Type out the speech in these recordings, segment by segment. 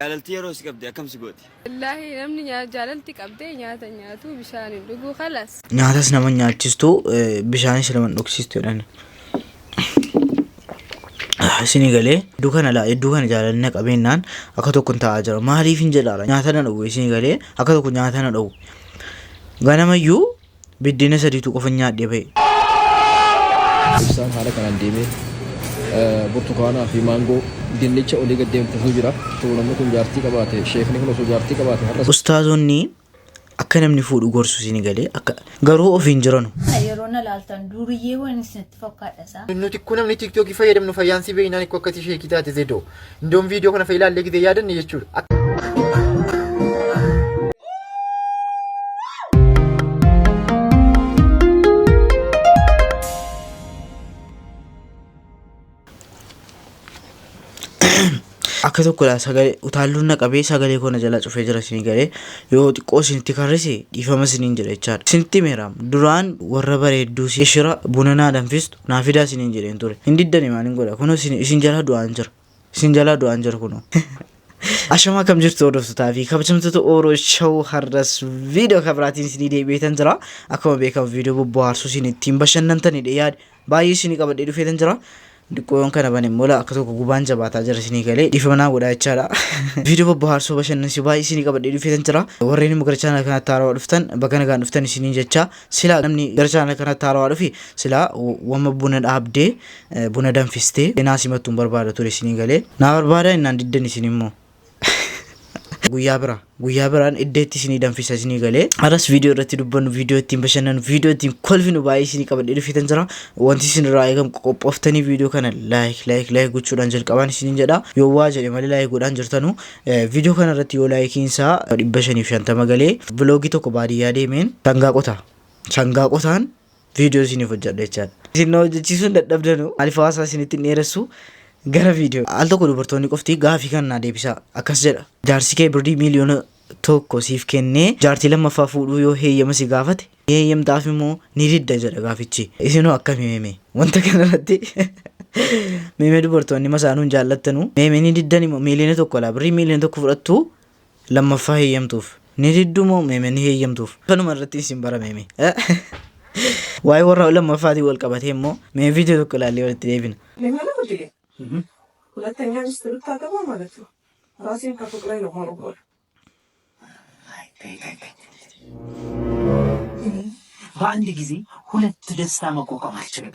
Jaalaltii yeroo si qabdee akkam si gooti? Wallaahi namni jaalaltii qabdee nyaata nyaatu bishaan dhuguu khalas. Nyaatas nama nyaachistu bishaanis nama dhugsiistu jedhan. Isinii galee iddoo kana jaalalli qabeenyaan akka tokko taa'aa jira. Maaliif hin jedhaara? Nyaata na dhugu isinii galee akka tokko nyaata na dhugu. Ganamayyuu biddeena sadiitu qofa nyaadhee ba'e. Ibsaan haala kanaan deemee burtukaanaa fi maangoo dinnicha olii gad deemtu jira. Namni kun jaartii qabaate, sheekni kun osoo jaartii qabaate har'a ustaazonni akka namni fuudhu gorsu isinii galee akka garuu ofiin jiranu. Yeroo na laaltan duriyyee waan isinitti fakkaadha isaa. Nuti kun namni TikTok fayyadamnu fayyaansii beeynaan akka akkati sheekii taate zedoo. Indoon viidiyoo kana fayyilaallee gidee yaadanne jechuudha. Akka tokko la sagalee utaalluun naqabee sagalee koona jala cufee jira isinii galee yoo xiqqoo isinitti karrise dhiifama isiniin jedha jechaadha. Isinitti meeraam duraan warra bareedduu shira buna naa danfistu naa fidaa isiniin jedheen ture. Hin diddani maaliin godha kunoo isin jala du'aan jira. Isin jala du'aan jira kunoo. Ashama kam jirtu hordoftotaa fi kabajamtoota Oromoo Show har'as viidiyoo kabraatiin isinii deebi'eetan jira. Akkuma beekamu viidiyoo bobbaarsuu isin ittiin bashannantanidha yaada baay'ee isinii qabadhee dhufeetan jira. Dikoon kana bane mola akka tokko gubaan jabaataa jira isinii galee dhiifama godhaa jechaadha. Viidiyoo bobbaarsuu bashannansiisuu baay'ee isinii qabadhee dhufeetan jira. Warreen immoo gara chaanala kanatti haarawaa dhuftan bakka nagaan dhuftan isiniin jecha sila namni gara chaanala kanatti haarawaa dhufi sila wamma buna dhaabdee buna danfistee naa simattuun barbaada ture isinii galee naa barbaada innaan diddan isin immoo guyyaa biraan iddeetti isinii danfisa isinii galee aras viidiyoo irratti dubbannu viidiyoo ittiin bashannanu viidiyoo ittiin kolfinu baay'ee isinii qabadhee dhufeetan jira. Wanti isin irraa eegamu qophooftanii viidiyoo kana laayik gochuudhaan jalqabaan isiniin jedha. Yoo waa jedhe malee laayik godhaan jirtanu viidiyoo kana irratti yoo laayikiinsaa 550 galee vloogii tokko baadiyyaa deemeen sangaa qotaan viidiyoo isiniif hojjedha jechaadha. Isin hojjechiisuun dadhabdanu maaliif hawaasaa isinitti hin dheeressu gara viidiyoo al tokko dubartoonni qofti gaafii kan naa deebisa akkas jedha. Jaarsi kee birrii miliyoona tokko siif kennee jaartii lammaffaa fuudhuu yoo heeyyama si gaafate heeyyamtaaf immoo ni didda jedha gaafichi. Isinoo akkami meeme wanta kanarratti meeme dubartoonni masaanuun jaallattanu meeme ni diddan immoo miliyoona tokko laa birrii miliyoona tokko fudhattu lammaffaa heeyyamtuuf ni diddu moo meeme ni heeyyamtuuf kanuma irratti isin bara meeme. Waa'ee warra lammaffaatii wal qabatee immoo mee viidiyoo tokko ilaallee walitti deebina. ሁለተኛ ሚስት ልታገባ ማለት ነው። ራሴን ከፎቅ ላይ ነው ማረጋው። በአንድ ጊዜ ሁለት ደስታ መቋቋም አልችልም።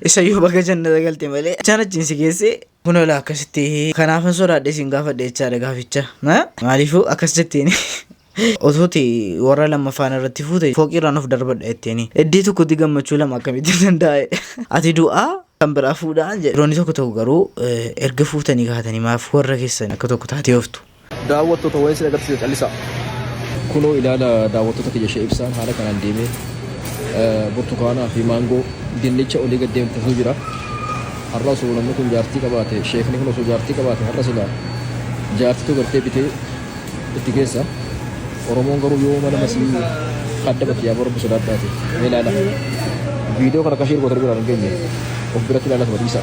Isayyuu bakka jannata galte malee chaanachiin si geesse kunola akkasitti kanaafan sodaadhe isin gaafadhe jechaadha gaaficha. Maaliifuu akkas jetteen Otooti warra lammaffaan irratti fuute fooqirraan of darbadha jetteeni. Iddoo tokkotti gammachuu lama akkamitti danda'e? Ati du'aa kan biraa fuudhaan jedhe. Roonni tokko garuu erga fuutanii kaatanii maaf warra keessan akka tokko taatee ooftu. daawwattoota wayii sida agarsiisa callisaa. Kunoo ilaala daawwattoota kiyya ishee ibsaan haala kanaan deemee burtukaanaa fi maangoo dinnicha olii gad deemtu jira. Har'a osoo namni kun jaartii qabaate, sheekni kun osoo jaartii qabaate har'a sila jaartitu gartee bitee itti geessa. Oromoon garuu yoo mana masii adda bakkee yaa barbu sodaadhaati. Mee ilaala. Viidiyoo kana kashii goota biraan hin geenye of biratti ilaalatu madiisa.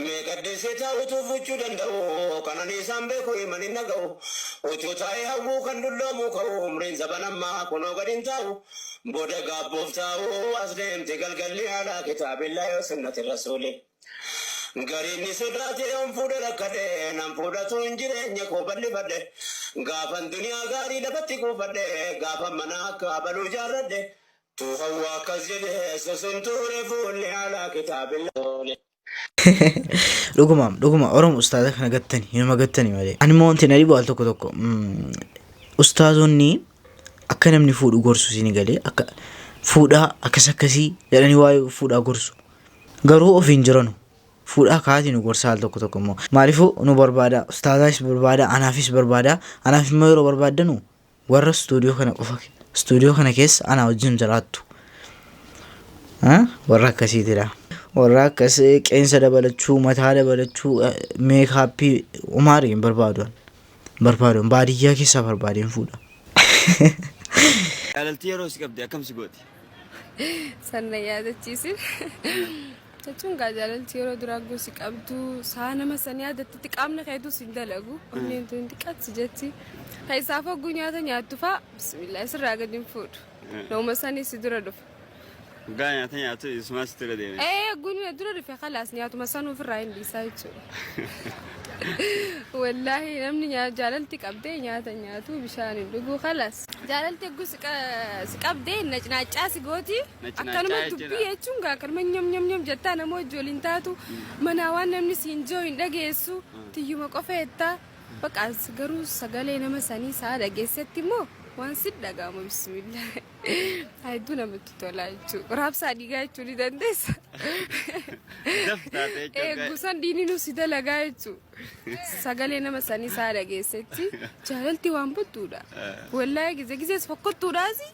Meeqaddee taa'utu fuchuu danda'u kanan isaan beeku himan hin dhaga'u utuu taa'ee hawwuu kan dulloomu ka'u umriin zabanammaa kunoo gadi hin taa'u booda gaabboof taa'u as deemte galgalli haadha kitaabillaa yoo sunnati rasuuli. Gariinni sodaatee on fuudha rakkate nan fuudhatu hin jireenya koo bal'ifadhe gaafan duniyaa gaarii lafatti kuufadhe gaafan mana akka abaluu jaarradhe tuufawwa akkas jedhe sosun tuure fuulli haala kitaabillaa. Dhuguma Oromoo ustaaza kana gattani inuma gattani malee. Ani immoo wanti na dhibu al tokko ustaazonni akka namni fuudhu gorsu isinii galee akka fuudhaa akkasii jedhanii waa'ee fuudhaa gorsu garuu ofiin jiranu. Fuudhaa kaatii nu gorsaa al tokko immoo maaliifuu nu barbaada ustaazaas barbaada anaafis barbaada anaaf immoo yeroo barbaaddanu warra stuudiyoo kana keessa ana wajjin jiraattu warra akkasiitidha. Warra akkas qeensa dabalachuu mataa dabalachuu meekaappii umaari hin barbaaduun baadiyyaa keessaa barbaadeen fuudha. Jaalaltii yeroo si qabdee akkam si gooti? Sanna yaadachiisin. jechuun jaalalti yeroo duraa gosi qabdu saana masanii addatti qaamni keetu sin dalagu onneen tun xiqqaatti jetti keessaa fogguu nyaata nyaattu fa'a bismillah sirraa gadi hin fuudhu nooma sanii si dura dhufa. Gaa nyaata nyaatu isumas tura deeme. Guni dura dhufe khalaas nyaatuma sanuu ofirraa hin dhiisaa jechuudha. Wallahi namni jaalalti qabdee nyaata nyaatu bishaan hin dhuguu khalaas. Jaalalti eeguu si qabdee naacaa si gooti akkanuma dubbii jechuun gaa kanuma nyam jettaa nama wajjin taatu mana waan namni siin joo hin dhageessu tiyyuma qofeettaa baqaas garuu sagalee nama sanii saa dhageessetti immoo waan si dhagaama bismillah. Hayduu namatti tola jechuudha. Raabsaa dhiigaa jechuun ni dandeessa. Gusan diinii si dalagaa jechuudha. Sagalee nama sanii saa dhageessetti jaalalti waan buttuudha. Wallahi gizees fokkottuudhaasi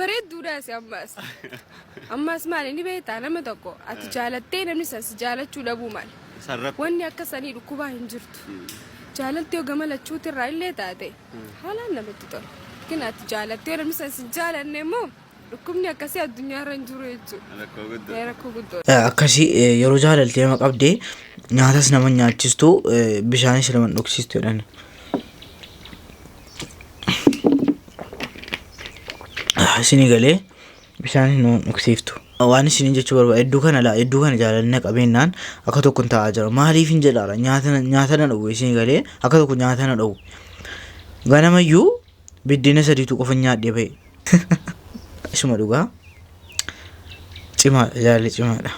bareedduudhaasi ammaas. Ammaas maali ni beektaa nama tokko ati jaalattee namni si jaalachuu dhabuu maali. Wanni akka sanii dhukkubaa hin jirtu. Jaalalti yoo gama lachuuti irraa illee taate haalaan namatti tola. Kinaati jaalatee namni si jaalanne immoo dhukkubni akkasii addunyaarra hin jiru jechuudha. Rakkoo guddoo. Akkasii yeroo jaalaltee nama qabdee nyaatas nama nyaachistu bishaanis nama dhugsiistu jedhan. Isinii galee bishaanis nama dhugsiiftu. Waan isin jechuu barbaadu hedduu kana jaalalli qabeennaan akka tokko taa'aa jira. Maaliif hin jedhaara nyaata na dhowwe isinii galee akka tokko nyaata na dhowwe. Ganamayyuu biddeen sadiitu qofa nyaadhee ba'e. Isuma dhugaa cimaadha jaalalli cimaadha.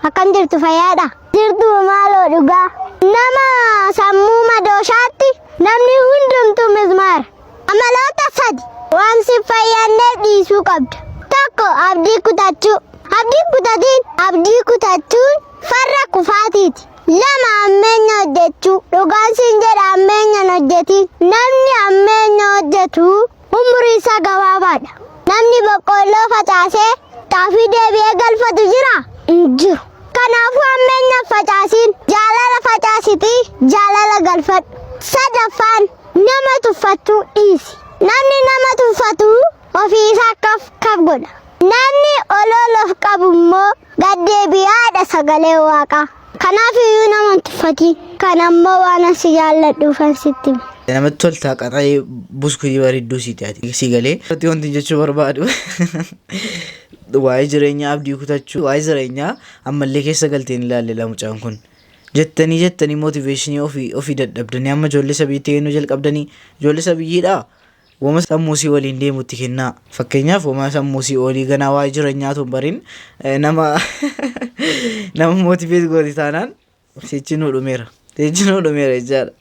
Akkam jirtu fayyaadha. Jirtu maaloo dhugaa. Nama sammuu madooshaatti namni hundumtuu mismaara. Amaloota sadi waan si fayyannee dhiisuu qabda. Tokko abdii kutachuu. Abdii kutatiin abdii kutachuun farra kufaatiiti. Lama ammeenya hojjechuu. Dhugaan siin jedha ammeenyaan hojjetiin. Namni ammeenya hojjetu umurii isaa gabaabaadha. Namni boqqoolloo facaasee xaafii deebi'ee galfatu jira? Hin jiru. Kanaafuu ammeenya facaasiin jaalala facaasitii jaalala galfadhu. Sadaffaan nama tuffachuu dhiisi. Namni nama tuffatu ofiisaa kaf godha. Namni ololof qabu immoo gaddeebi'aadha sagalee waaqaa. Kanaaf iyyuu nama tuffati. Kan ammoo waan asi jaalladhuufan sitti. Namatti toltaa qaxayee buskutii bareedduu si taati. Si galee wanti jechuu barbaadu. Waa'ee jireenyaa abdii kutachuu waa'ee jireenyaa ammallee keessa galteen ilaalle lamucaan kun. Jettanii motiveeshinii ofii dadhabdanii amma ijoollee sabiitti kennuu jalqabdanii ijoollee sabiyyiidhaa. Wama sammuusii waliin deemutti kennaa. Fakkeenyaaf wama sammuusii olii ganaa waa'ee jireenyaa tun bariin nama motiveet gooti taanaan sejjinuu dhumeera jechaadha.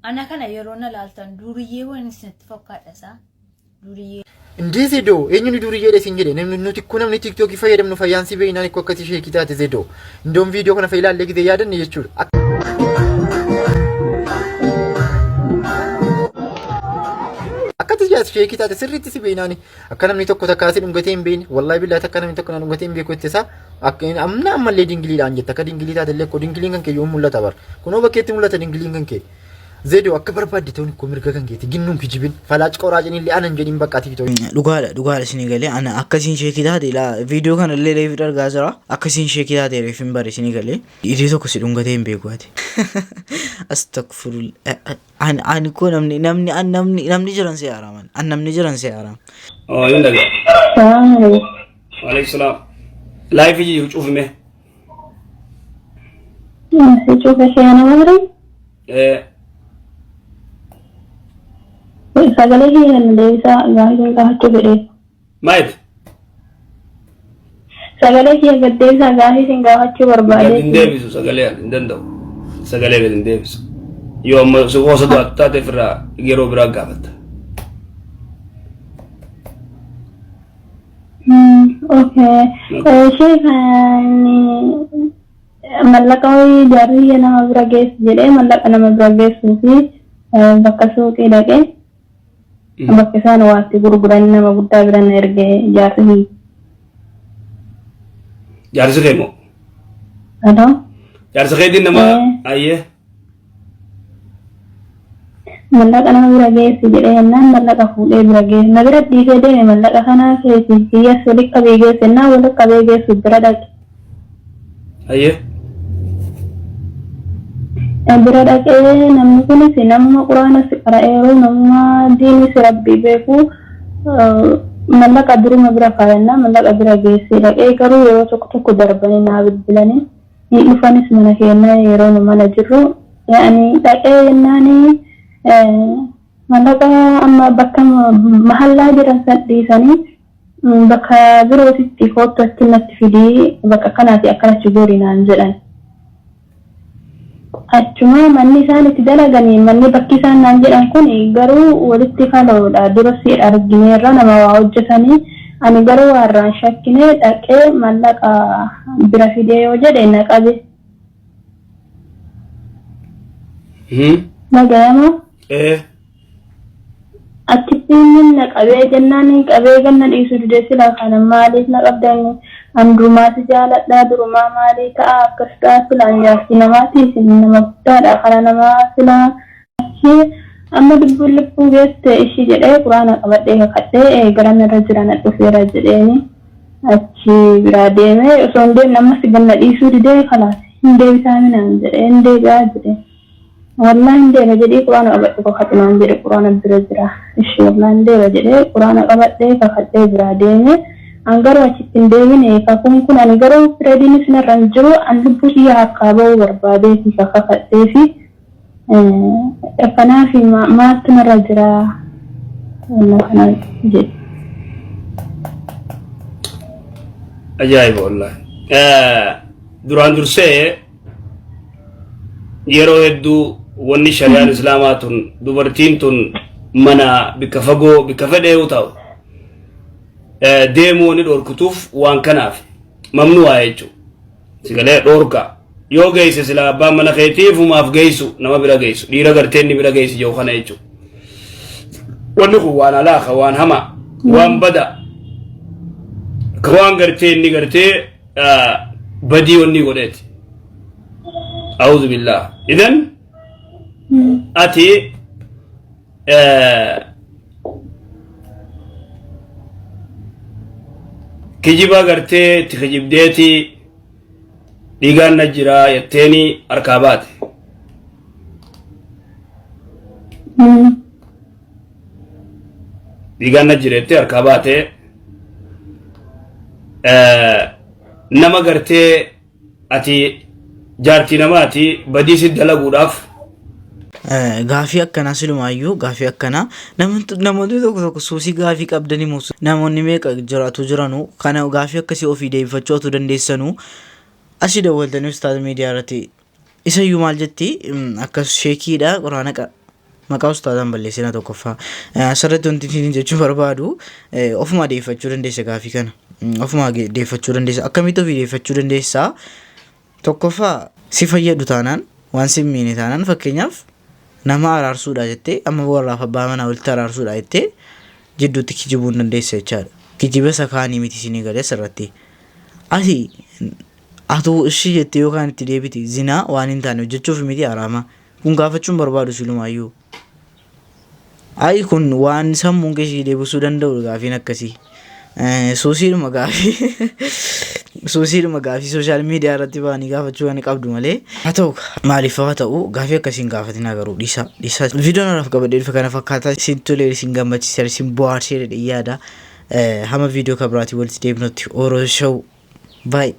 Ana kana yeroo na laaltan duriyyee waan isinitti fakkaadhasaa duriyyee. Indii Zedo eenyuun duriyyee dheesin jedhe nuti kun namni tiiktookii fayyadamnu fayyaansii beeynaan akka akkasii sheekii taate Zedo. Indoon viidiyoo kana fayyilaallee gidee yaadanne jechuudha. Akkati jaas sheekii taate sirriitti si beeynaani akka namni tokko takkaasii dhungatee hin beeyne wallahi billahi akka namni tokko na dhungatee hin beeku ittisaa akka amna ammallee dingiliidhaan jetta akka dingilii taate illee ko dingiliin kan kee yoo mul'ata bar kunoo bakkeetti mul'ata dingiliin kan kee Zedo akka barbaadde ta'uun ko mirga kan keeti ginnuun kijibin falaaci qoraajanii illee anan jedhin bakka tiiktook dhugaadha isinii galee ana akkasiin sheekii taate viidiyoo kana illee reefi argaa jira akkasiin sheekii taate reefi hin bare isinii galee dhiirri tokko si dhungatee hin beeku ati astaghfirullah ani ko namni jiran si haaraman namni jiran si haaram. Oh yunda ga. Waalaikum salaam. Live ji cuuf me. Cuuf ke ana madri. Sagalee hiikan deebisaa gaafii gaafachuu fedhe. Maayit? Sagalee hiikan deebisaa gaafii sin gaafachuu barbaade. Hin deebisu sagalee hin danda'u. Sagalee hin deebisu. Yoo amma gosa taate firraa yeroo biraa gaafata. Okay. Sheekan mallaqa jaarriyya nama bira geessu jedhee mallaqa nama bira geessuu fi bakka suuqii dhaqee bakka isaan waatti gurguran nama guddaa biran ergee jaarri. Jaarsi kee moo? Adoo? Jaarsi keetiin nama ayyee? mallaqa nama bira geessi jedhee jennaan mallaqa fuudhee bira geessi. Na bira dhiisee deeme mallaqa kanaa keessa kiyyaas walitti qabee geesse jennaan walitti qabee geessu bira dhaqe. Ayyee. Bira dhaqee namni kunis nama quraana si qara'eeru nama diini si rabbii beeku mallaqa duruma bira kaayannaa mallaqa bira geessee dhaqee garuu yeroo tokko tokko darbanii naa bilbilanii ni dhufanis mana keenya yeroo nu mana jirru yaani dhaqee jennaanii mallaqa amma bakka mahallaa jiran san dhiisanii bakka birootitti footoo achi natti fidii bakka kanaati akkanatti goorinaan jedhan. Achuma manni isaan itti dalaganii manni bakki isaan naan jedhan kun garuu walitti kaloodha dura si argineerra nama waa hojjetanii ani garuu warraan shakkinee dhaqee mallaqa bira fidee yoo jedhe na qabe. Nagayama? Achitti inni na qabee jennaan qabee ganna dhiisu didee silaa kana maaliif na qabdanii andumaas jaaladhaa durumaa maalii ta'a akkas ta'a silaan jaarsi namaatiif nama guddaadha kana namaa silaa achi amma dubbuun lubbuu geesse ishii jedhee quraana qabadhee kakadhee garan irra jiran dhufeera jedheeni achi biraa deemee osoo hin deemne ammas ganna dhiisuu didee kalaas hin deebisaa minaan jedhee hin deebi'aa jedhee wallahi hin deema jedhee quraana qabadhee kakadhinaan jedhe quraana bira jira ishii wallahi hin deema jedhee quraana qabadhee kakadhee biraa deemee angaro achitti hin deebine kakuun kun ani garuu fireediinis narra hin jiru an lubbuu kiyya akka ba'uu barbaadee fi kakadhee fi kanaaf maaltu narra jira kana jedhe. Ajaa'iba wallahi. Duraan dursee yeroo hedduu wanni shari'aan islaamaa tun dubartiin tun mana bikka fagoo bikka fedhee ta'u deemuu ni dhorkutuuf waan kanaaf mamnu'aa jechuudha. Sigalee dhorka yoo geesse sila abbaan mana keetiifumaaf geessu nama bira geessu dhiira gartee inni bira geessi yoo kana jechuudha. Wanni kun waan alaaqa waan hamaa waan bada ka waan gartee inni gartee badii wanni godheeti. A'uudhu billah. Idan ati kijiba gartee itti kijibdeeti dhiigaan na jira jetteeni harkaa baate. Dhiigaan na jira jettee harkaa baate nama gartee ati jaartii namaati badii si dalaguudhaaf gaafii akkanaa silumaayyuu gaafii akkanaa namoonni tokko suusii gaafii qabdanii musu namoonni meeqa jiraatu jiranu kana gaafii akkasii ofii deebifachuu otoo dandeessanuu asii dawwaltanii ustaata miidiyaa irratti isayyuu maal jetti akkas sheekiidha quraana maqaa ustaataan balleessina tokkoffaa asirratti wanti inni jechuu barbaadu ofuma deebifachuu dandeessa gaafii kana ofuma deebifachuu dandeessa akkamitti ofii deebifachuu dandeessaa tokkoffaa si fayyadu taanaan waan si miine taanaan fakkeenyaaf nama araarsuudha jettee amma warraaf abbaa manaa walitti araarsuudha jettee jidduutti kijibuu hin dandeessa jechaadha. Kijiba isa kaanii miti isinii galee asirratti. Ati atuu ishii jettee yookaan itti deebiti zinaa waan hin taane hojjechuuf miti haraama. Kun gaafachuun barbaadu silumaayyuu. Ayi kun waan sammuun kee ishii deebisuu danda'u gaafiin akkasii. Suusiidhuma gaafii sooshaal miidiyaa irratti ba'anii gaafachuu waan qabdu malee haa ta'u maaliif haa ta'u gaafii akkasiin gaafatina garuu dhiisaa viidiyoon araaf qabadhee dhufe kana fakkaataa isin tolee isin gammachiisaa isin bohaarsee yaada hama viidiyoo kabiraatii walitti deebinutti Orooshow baay'ee.